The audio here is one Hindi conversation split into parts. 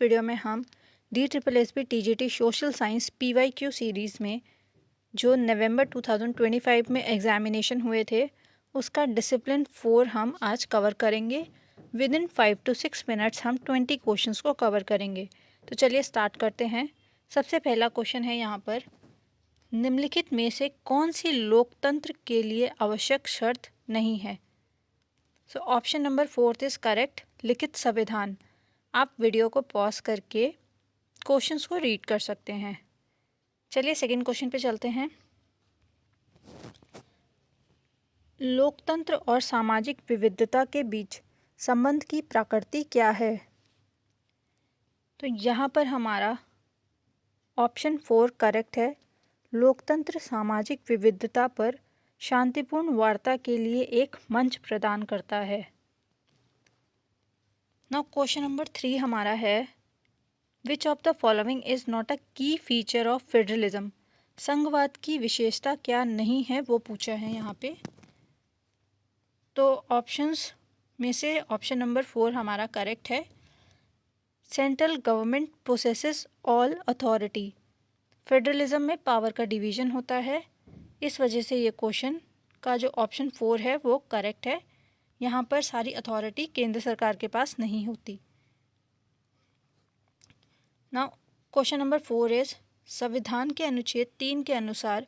वीडियो में हम DSSB TGT social science PYQ series में जो नवंबर 2025 में एग्जामिनेशन हुए थे उसका डिसिप्लिन 4 हम आज कवर करेंगे। विद इन 5 to 6 मिनट्स हम 20 क्वेश्चंस को कवर करेंगे। तो चलिए स्टार्ट करते हैं। सबसे पहला क्वेश्चन है यहाँ पर, निम्नलिखित में से कौन सी लोकतंत्र के लिए आवश्यक शर्त नहीं है? So option number 4 is correct, लिखित संविधान। आप वीडियो को पॉज करके क्वेश्चंस को रीड कर सकते हैं। चलिए सेकंड क्वेश्चन पे चलते हैं। लोकतंत्र और सामाजिक विविधता के बीच संबंध की प्रकृति क्या है? तो यहाँ पर हमारा ऑप्शन 4 करेक्ट है। लोकतंत्र सामाजिक विविधता पर शांतिपूर्ण वार्ता के लिए एक मंच प्रदान करता है। नाउ क्वेश्चन नंबर 3 हमारा है, विच of the following is not a की फीचर ऑफ फेडरलिज्म? संघवाद की विशेषता क्या नहीं है, वो पूछा है यहाँ पे। तो ऑप्शंस में से ऑप्शन नंबर 4 हमारा करेक्ट है। Central government possesses all authority. Federalism में पावर का डिवीजन होता है, इस वजह से ये क्वेश्चन का जो ऑप्शन 4 है वो करेक्ट है। यहाँ पर सारी अथॉरिटी केंद्र सरकार के पास नहीं होती। नाउ क्वेश्चन नंबर 4 इज, संविधान के अनुच्छेद 3 के अनुसार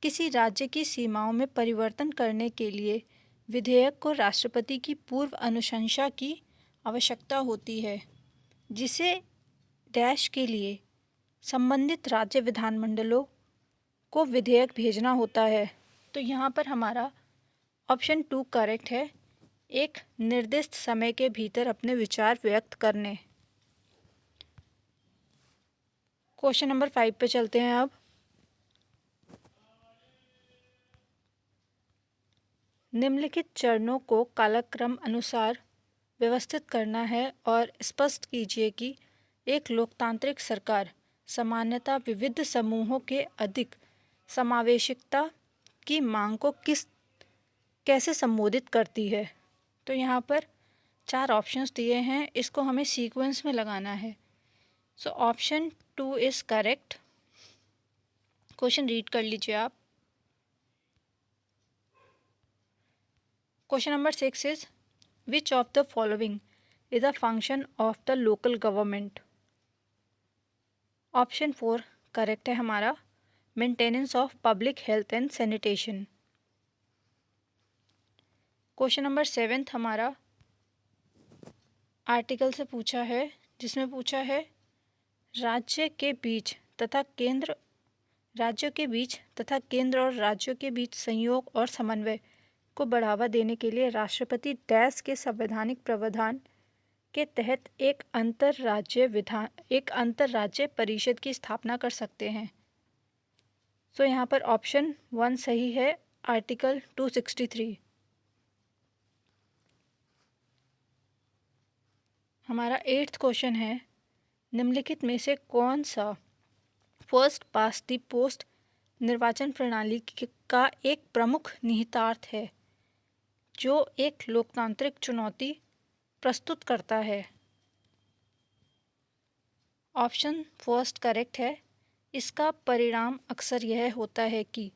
किसी राज्य की सीमाओं में परिवर्तन करने के लिए विधेयक को राष्ट्रपति की पूर्व अनुशंसा की आवश्यकता होती है, जिसे डैश के लिए संबंधित राज्य विधानमंडलों को विधेयक भेजना होता है। तो यहाँ पर हमारा ऑप्शन 2 करेक्ट है, एक निर्दिष्ट समय के भीतर अपने विचार व्यक्त करने। क्वेश्चन नंबर 5 पे चलते हैं अब। निम्नलिखित चरणों को कालक्रम अनुसार व्यवस्थित करना है और स्पष्ट कीजिए कि एक लोकतांत्रिक सरकार सामान्यतः विविध समूहों के अधिक समावेशिकता की मांग को कैसे संबोधित करती है। तो यहाँ पर 4 ऑप्शंस दिए हैं, इसको हमें सीक्वेंस में लगाना है। So option 2 is correct. Question read कर लीजिए आप। Question number 6 is, which of the following is a function of the local government? Option 4 correct है हमारा, maintenance of public health and sanitation. Question number 7 हमारा आर्टिकल से पूछा है, जिसमें पूछा है राज्यों के बीच तथा केंद्र और राज्यों के बीच सहयोग और समन्वय को बढ़ावा देने के लिए राष्ट्रपति डैश के संवैधानिक प्रावधान के तहत एक अंतर्राज्य परिषद की स्थापना कर सकते हैं। तो यहाँ पर ऑप्शन 1 सही है, आर्टिकल 263। हमारा 8th क्वेश्चन है, निम्नलिखित में से कौन सा फर्स्ट पास्ट द पोस्ट निर्वाचन प्रणाली का एक प्रमुख निहितार्थ है जो एक लोकतांत्रिक चुनौती प्रस्तुत करता है? ऑप्शन फर्स्ट करेक्ट है। इसका परिणाम अक्सर यह होता है कि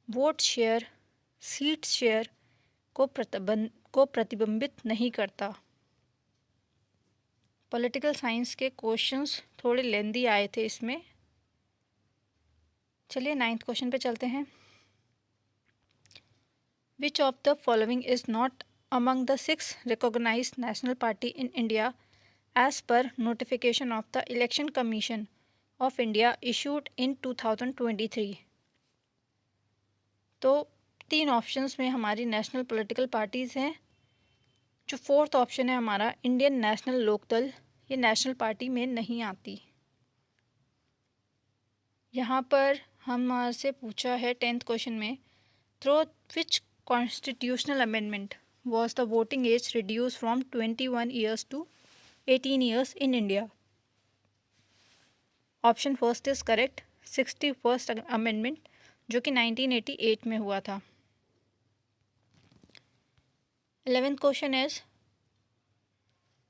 वोट शेयर सीट शेयर को प्रतिबिंबित नहीं करता। पॉलिटिकल साइंस के क्वेश्चंस थोड़े लेंदी आए थे इसमें। चलिए 9th क्वेश्चन पे चलते हैं। Which of the following is not among the 6 recognised national party in India as per notification of the Election Commission of India issued in 2023? तो 3 ऑप्शंस में हमारी नेशनल पॉलिटिकल पार्टीज़ हैं। जो 4th ऑप्शन है हमारा इंडियन नेशनल लोकदल, ये नेशनल पार्टी में नहीं आती। यहाँ पर हमसे पूछा है 10th क्वेश्चन में, through which constitutional amendment was the voting age reduce from 21 years to 18 years in India? Option first is correct, 61st amendment, जो कि 1988 में हुआ था। 11th question is,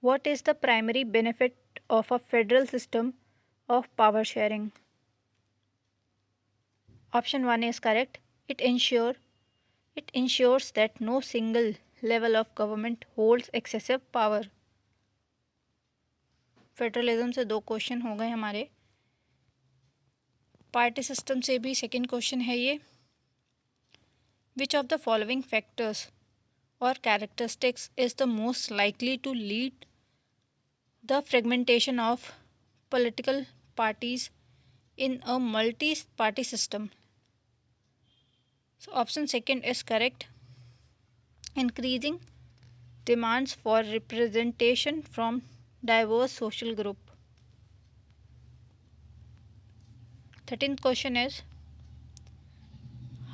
what is the primary benefit of a federal system of power sharing? Option 1 is correct. It ensures that no single level of government holds excessive power. Federalism से 2 क्वेश्चन हो गए हमारे. पार्टी सिस्टम से भी सेकंड क्वेश्चन है ये. Which of the following factors or characteristics is the most likely to lead the fragmentation of political parties in a multi-party system? So option second is correct. Increasing demands for representation from diverse social group. 13th question is,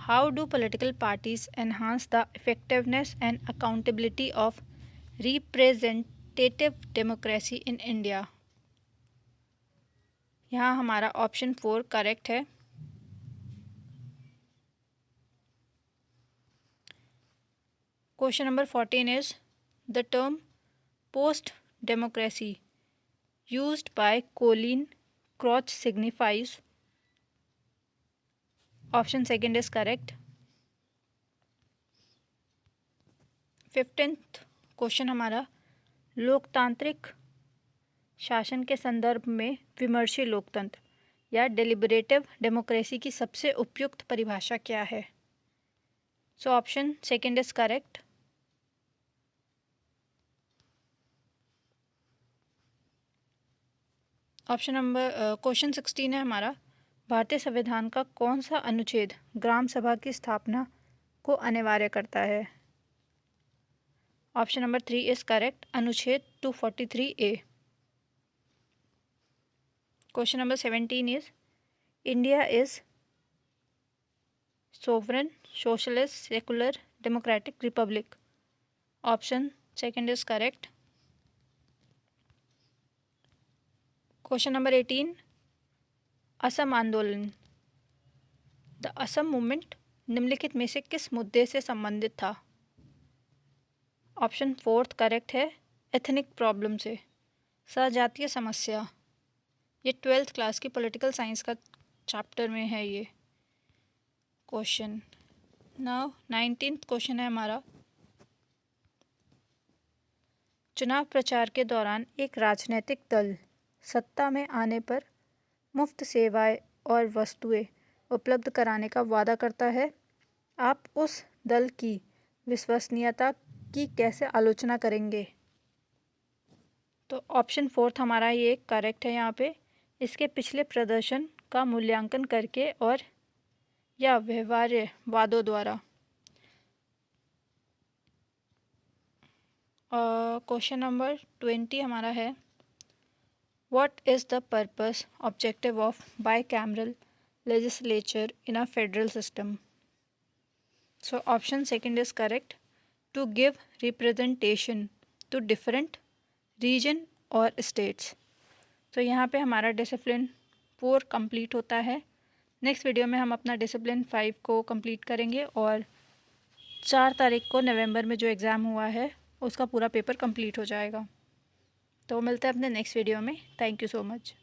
how do political parties enhance the effectiveness and accountability of representative democracy in India? यहाँ हमारा ऑप्शन 4 करेक्ट है. Question number 14 is, the term post-democracy used by Colleen Crouch signifies. Option second is correct. 15th question हमारा, लोकतांत्रिक शासन के संदर्भ में विमर्शी लोकतंत्र या डेलिबरेटिव डेमोक्रेसी की सबसे उपयुक्त परिभाषा क्या है? सो option second is correct. Option number question 16 है हमारा, भारतीय संविधान का कौन सा अनुच्छेद ग्राम सभा की स्थापना को अनिवार्य करता है? ऑप्शन नंबर 3 इज करेक्ट, अनुच्छेद 243A. Question number 17 is, India is sovereign socialist secular democratic Republic. Option second is correct. Question number 18, Assam आंदोलन, द असम मूवमेंट निम्नलिखित में से किस मुद्दे से संबंधित था? ऑप्शन फोर्थ करेक्ट है, एथनिक प्रॉब्लम से, सजातीय समस्या. ये 12th क्लास की पॉलिटिकल साइंस का चैप्टर में है ये क्वेश्चन. नाउ 19th क्वेश्चन है हमारा, चुनाव प्रचार के दौरान एक राजनीतिक दल सत्ता में आने पर मुफ्त सेवाएं और वस्तुएं उपलब्ध कराने का वादा करता है. आप उस दल की विश्वसनीयता की कैसे आलोचना करेंगे? तो ऑप्शन फोर्थ हमारा ये करेक्ट है यहाँ पे. इसके पिछले प्रदर्शन का मूल्यांकन करके और या व्यवहार्य वादों द्वारा. क्वेश्चन नंबर 20 हमारा है, what is the purpose objective of bicameral legislature in a federal system? So option second is correct, to give representation to different region और स्टेट्स. तो यहाँ पे हमारा डिसिप्लिन 4 कंप्लीट होता है. नेक्स्ट वीडियो में हम अपना डिसिप्लिन 5 को कंप्लीट करेंगे और 4 तारीख को नवंबर में जो एग्ज़ाम हुआ है उसका पूरा पेपर कंप्लीट हो जाएगा. तो मिलते हैं अपने नेक्स्ट वीडियो में. Thank you so much.